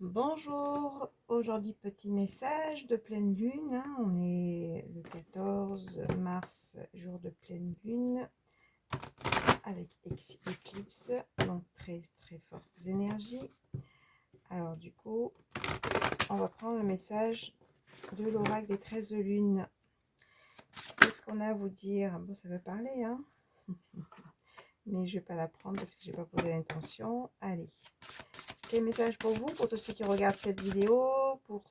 Bonjour, aujourd'hui petit message de pleine lune, hein. On est le 14 mars, jour de pleine lune avec éclipse, donc très très fortes énergies. Alors du coup, on va prendre le message de l'oracle des 13 lunes. Qu'est-ce qu'on a à vous dire? Bon, ça veut parler, hein, mais je vais pas la prendre parce que j'ai pas posé l'intention. Allez, quel message pour vous, pour tous ceux qui regardent cette vidéo, pour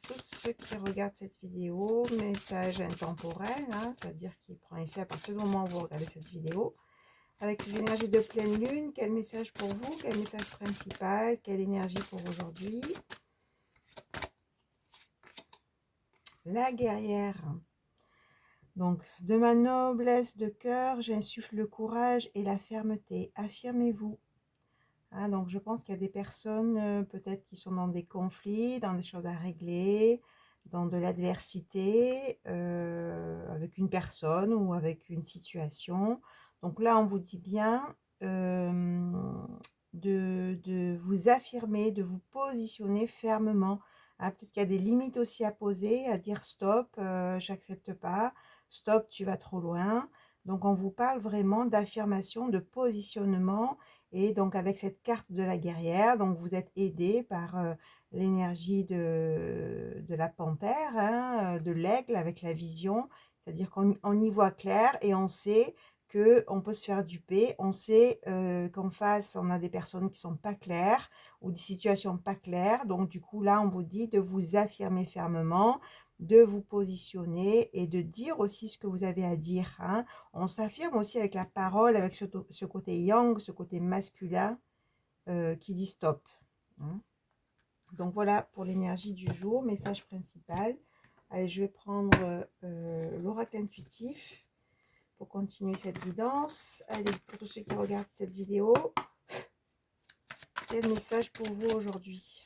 tous ceux qui regardent cette vidéo, message intemporel, hein, c'est-à-dire qui prend effet à partir du moment où vous regardez cette vidéo. Avec ces énergies de pleine lune, quel message pour vous? Quel message principal? Quelle énergie pour aujourd'hui? La guerrière. Donc, de ma noblesse de cœur, j'insuffle le courage et la fermeté. Affirmez-vous. Hein, donc, je pense qu'il y a des personnes peut-être qui sont dans des conflits, dans des choses à régler, dans de l'adversité avec une personne ou avec une situation. Donc là, on vous dit bien de vous affirmer, de vous positionner fermement. Ah, peut-être qu'il y a des limites aussi à poser, à dire stop, j'accepte pas, stop, tu vas trop loin. Donc on vous parle vraiment d'affirmation, de positionnement. Et donc avec cette carte de la guerrière, donc vous êtes aidé par l'énergie de la panthère, hein, de l'aigle avec la vision. C'est-à-dire qu'on y voit clair et on sait qu'on peut se faire duper. On sait qu'en face, on a des personnes qui sont pas claires ou des situations pas claires. Donc du coup, là, on vous dit de vous affirmer fermement, de vous positionner et de dire aussi ce que vous avez à dire, hein. On s'affirme aussi avec la parole, avec ce côté yang, ce côté masculin qui dit stop, hein. Donc voilà pour l'énergie du jour, message principal. Allez, je vais prendre l'oracle intuitif pour continuer cette guidance. Allez, pour tous ceux qui regardent cette vidéo, quel message pour vous aujourd'hui?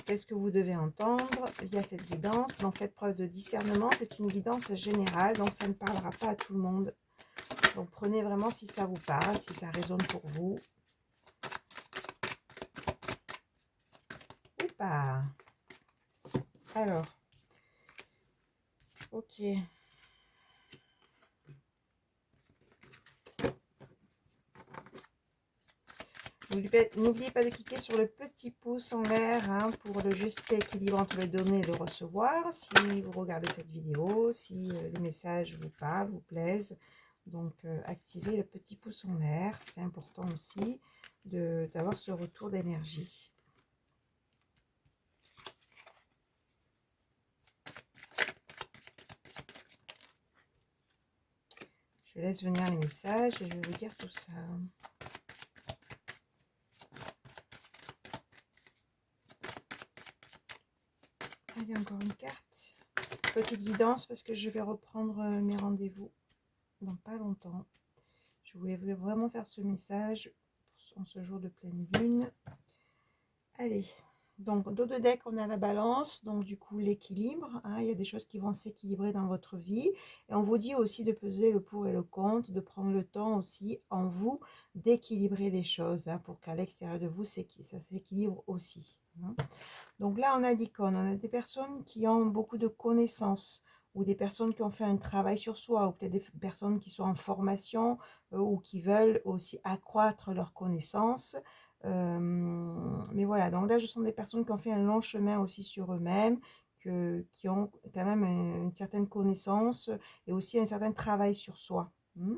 Qu'est-ce que vous devez entendre via cette guidance? Donc faites preuve de discernement, c'est une guidance générale, donc ça ne parlera pas à tout le monde. Donc prenez vraiment si ça vous parle, si ça résonne pour vous. Ou pas. Alors, ok. N'oubliez pas de cliquer sur le petit pouce en l'air, hein, pour le juste équilibre entre le donner et le recevoir. Si vous regardez cette vidéo, si les messages vous parlent, vous plaisent. Donc, activez le petit pouce en l'air. C'est important aussi d'avoir ce retour d'énergie. Je laisse venir les messages et je vais vous dire tout ça. Il y a encore une carte. Petite guidance parce que je vais reprendre mes rendez-vous dans pas longtemps. Je voulais vraiment faire ce message en ce jour de pleine lune. Allez, donc dos de deck, on a la balance, donc du coup l'équilibre, hein, il y a des choses qui vont s'équilibrer dans votre vie. Et on vous dit aussi de peser le pour et le contre, de prendre le temps aussi en vous d'équilibrer les choses, hein, pour qu'à l'extérieur de vous, ça s'équilibre aussi, hein. Donc là, on a l'icône, on a des personnes qui ont beaucoup de connaissances ou des personnes qui ont fait un travail sur soi ou peut-être des personnes qui sont en formation ou qui veulent aussi accroître leurs connaissances. Mais voilà, donc là, ce sont des personnes qui ont fait un long chemin aussi sur eux-mêmes, qui ont quand même une certaine connaissance et aussi un certain travail sur soi. Il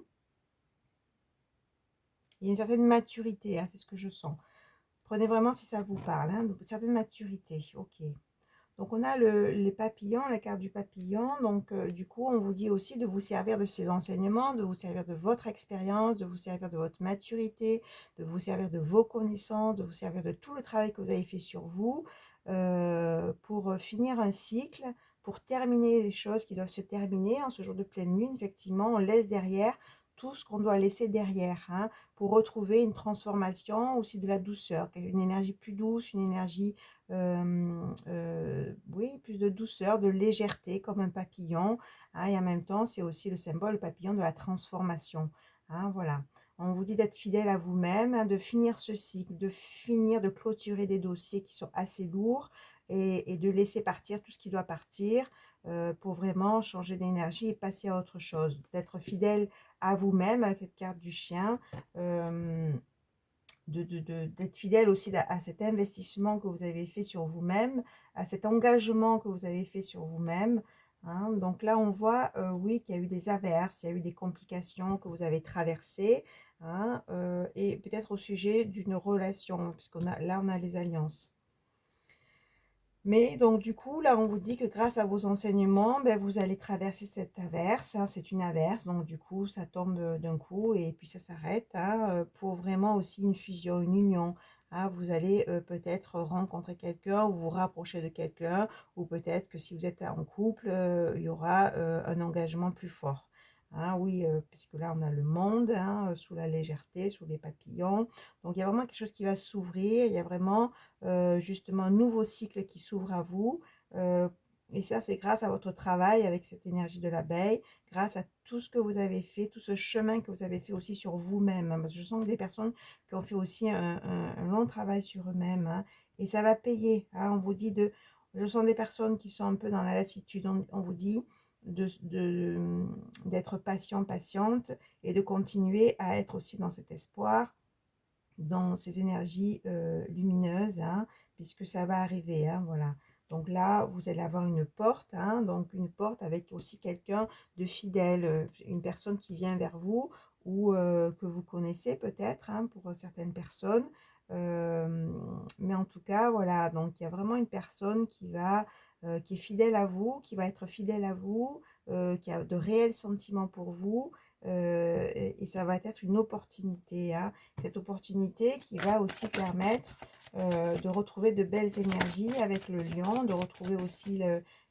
y a une certaine maturité, hein, c'est ce que je sens. Prenez vraiment si ça vous parle, hein, une certaine maturité, ok. Donc on a les papillons, la carte du papillon. Donc du coup, on vous dit aussi de vous servir de ces enseignements, de vous servir de votre expérience, de vous servir de votre maturité, de vous servir de vos connaissances, de vous servir de tout le travail que vous avez fait sur vous pour finir un cycle, pour terminer les choses qui doivent se terminer en ce jour de pleine lune. Effectivement, on laisse derrière tout ce qu'on doit laisser derrière, hein, pour retrouver une transformation, aussi de la douceur, une énergie plus douce, une énergie oui, plus de douceur, de légèreté, comme un papillon, hein, et en même temps, c'est aussi le symbole, le papillon de la transformation, hein, voilà. On vous dit d'être fidèle à vous-même, hein, de finir ce cycle, de clôturer des dossiers qui sont assez lourds et de laisser partir tout ce qui doit partir pour vraiment changer d'énergie et passer à autre chose. D'être fidèle à vous-même avec cette carte du chien. Euh, d'être fidèle aussi à cet investissement que vous avez fait sur vous-même, à cet engagement que vous avez fait sur vous-même. Hein. Donc là, on voit, oui, qu'il y a eu des averses, il y a eu des complications que vous avez traversées, hein, et peut-être au sujet d'une relation, puisqu'on a là, on a les alliances. Mais donc du coup, là, on vous dit que grâce à vos enseignements, ben, vous allez traverser cette averse, hein, c'est une averse, donc du coup, ça tombe d'un coup et puis ça s'arrête, hein, pour vraiment aussi une fusion, une union. Hein. Vous allez peut-être rencontrer quelqu'un ou vous rapprocher de quelqu'un, ou peut-être que si vous êtes en couple, il y aura un engagement plus fort. Hein, oui, puisque là, on a le monde, hein, sous la légèreté, sous les papillons. Donc, il y a vraiment quelque chose qui va s'ouvrir, il y a vraiment justement un nouveau cycle qui s'ouvre à vous. Euh, et ça, c'est grâce à votre travail avec cette énergie de l'abeille, grâce à tout ce que vous avez fait, tout ce chemin que vous avez fait aussi sur vous-même. Hein, parce que je sens que des personnes qui ont fait aussi un long travail sur eux-mêmes. Hein, et ça va payer. Hein, on vous dit de... Je sens des personnes qui sont un peu dans la lassitude. On vous dit d'être patient, patiente et de continuer à être aussi dans cet espoir, dans ces énergies lumineuses, hein, puisque ça va arriver, hein, voilà. Donc là, vous allez avoir une porte, hein, donc une porte avec aussi quelqu'un de fidèle, une personne qui vient vers vous ou que vous connaissez peut-être, hein, pour certaines personnes. Euh, mais en tout cas, voilà, donc il y a vraiment une personne qui est fidèle à vous, qui va être fidèle à vous, qui a de réels sentiments pour vous, et ça va être une opportunité, hein, cette opportunité qui va aussi permettre de retrouver de belles énergies avec le lion, de retrouver aussi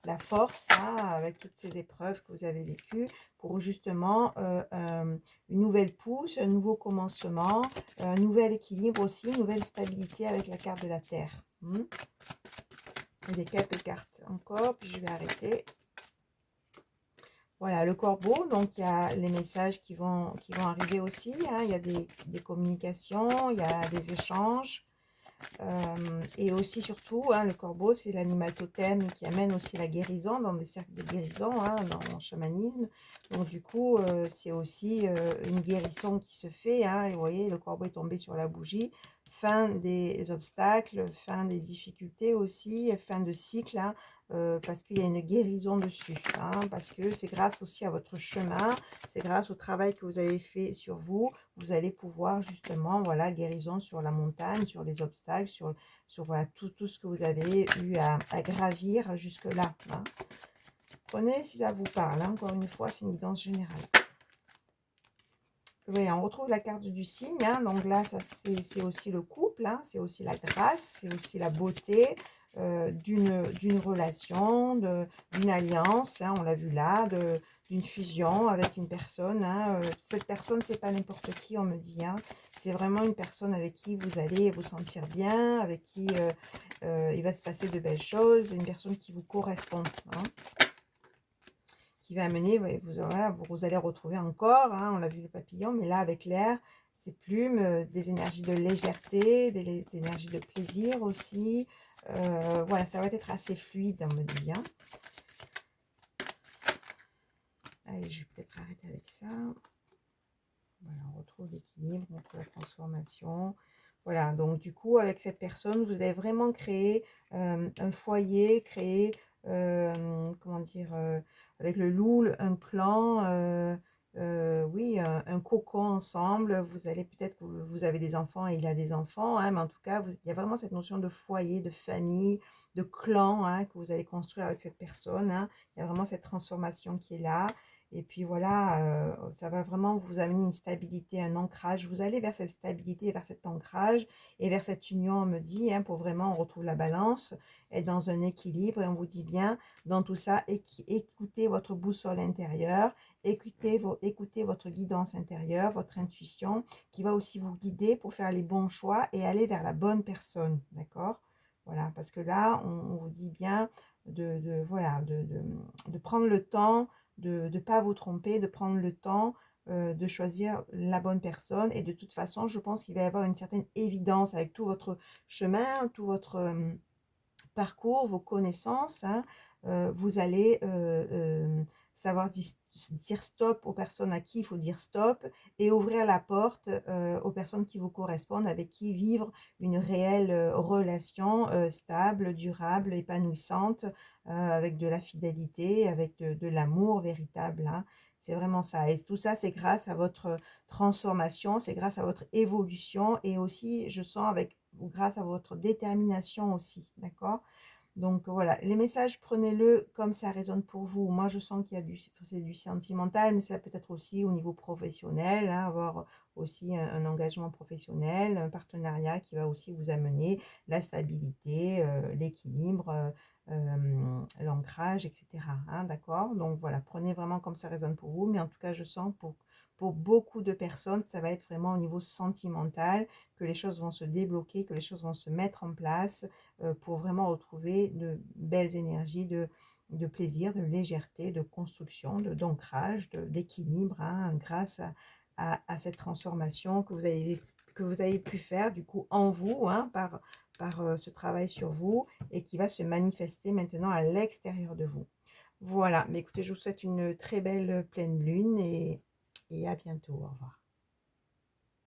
la force, hein, avec toutes ces épreuves que vous avez vécues, pour justement une nouvelle pousse, un nouveau commencement, un nouvel équilibre aussi, une nouvelle stabilité avec la carte de la Terre. Il y a quelques cartes encore, puis je vais arrêter. Voilà, le corbeau, donc il y a les messages qui vont arriver aussi, hein, il y a des communications, il y a des échanges, et aussi surtout, hein, le corbeau, c'est l'animal totem qui amène aussi la guérison dans des cercles de guérison, hein, dans le chamanisme. Donc du coup, c'est aussi une guérison qui se fait, hein, et vous voyez, le corbeau est tombé sur la bougie, fin des obstacles, fin des difficultés aussi, fin de cycle, hein, parce qu'il y a une guérison dessus, hein, parce que c'est grâce aussi à votre chemin, c'est grâce au travail que vous avez fait sur vous, vous allez pouvoir justement, voilà, guérison sur la montagne, sur les obstacles, sur voilà, tout ce que vous avez eu à gravir jusque-là. Hein. Prenez si ça vous parle, hein. Encore une fois, c'est une guidance générale. Oui, on retrouve la carte du cygne, hein. Donc là, c'est aussi le couple, hein. C'est aussi la grâce, c'est aussi la beauté d'une relation, d'une alliance, hein. On l'a vu là, d'une fusion avec une personne. Hein. Cette personne, c'est pas n'importe qui, on me dit. Hein. C'est vraiment une personne avec qui vous allez vous sentir bien, avec qui il va se passer de belles choses, une personne qui vous correspond. Hein, qui va amener, ouais, voilà, vous allez retrouver encore, hein, on l'a vu le papillon, mais là avec l'air, ces plumes, des énergies de légèreté, des énergies de plaisir aussi. Voilà, ça va être assez fluide, on me dit. Hein. Allez, je vais peut-être arrêter avec ça. Voilà, on retrouve l'équilibre, on retrouve la transformation. Voilà, donc du coup, avec cette personne, vous avez vraiment créé un foyer, créé, comment dire, avec le loup, un clan, oui, un cocon ensemble. Vous allez peut-être que vous avez des enfants et il a des enfants, hein, mais en tout cas, il y a vraiment cette notion de foyer, de famille, de clan, hein, que vous allez construire avec cette personne. Hein. Il y a vraiment cette transformation qui est là. Et puis voilà, ça va vraiment vous amener une stabilité, un ancrage. Vous allez vers cette stabilité, vers cet ancrage et vers cette union, on me dit, hein, pour vraiment, on retrouve la balance, être dans un équilibre. Et on vous dit bien, dans tout ça, écoutez votre boussole intérieure, écoutez votre guidance intérieure, votre intuition, qui va aussi vous guider pour faire les bons choix et aller vers la bonne personne, d'accord? Voilà, parce que là, on vous dit bien voilà, de prendre le temps de ne pas vous tromper, de prendre le temps de choisir la bonne personne. Et de toute façon, je pense qu'il va y avoir une certaine évidence avec tout votre chemin, tout votre parcours, vos connaissances, hein. Vous allez savoir dire stop aux personnes à qui il faut dire stop et ouvrir la porte aux personnes qui vous correspondent, avec qui vivre une réelle relation stable, durable, épanouissante, avec de la fidélité, avec de l'amour véritable, hein. C'est vraiment ça. Et tout ça, c'est grâce à votre transformation, c'est grâce à votre évolution et aussi, je sens, avec grâce à votre détermination aussi, d'accord? Donc voilà, les messages, prenez-le comme ça résonne pour vous. Moi, je sens qu'il y a c'est du sentimental, mais ça peut être aussi au niveau professionnel, hein, avoir aussi un engagement professionnel, un partenariat qui va aussi vous amener la stabilité, l'équilibre, l'ancrage, etc., hein, d'accord? Donc voilà, prenez vraiment comme ça résonne pour vous. Mais en tout cas, je sens pour beaucoup de personnes, ça va être vraiment au niveau sentimental que les choses vont se débloquer, que les choses vont se mettre en place pour vraiment retrouver de belles énergies de plaisir, de légèreté, de construction, d'ancrage, d'équilibre, hein, grâce à cette transformation que vous avez pu faire du coup en vous, hein, par ce travail sur vous et qui va se manifester maintenant à l'extérieur de vous. Voilà, mais écoutez, je vous souhaite une très belle pleine lune et à bientôt. Au revoir.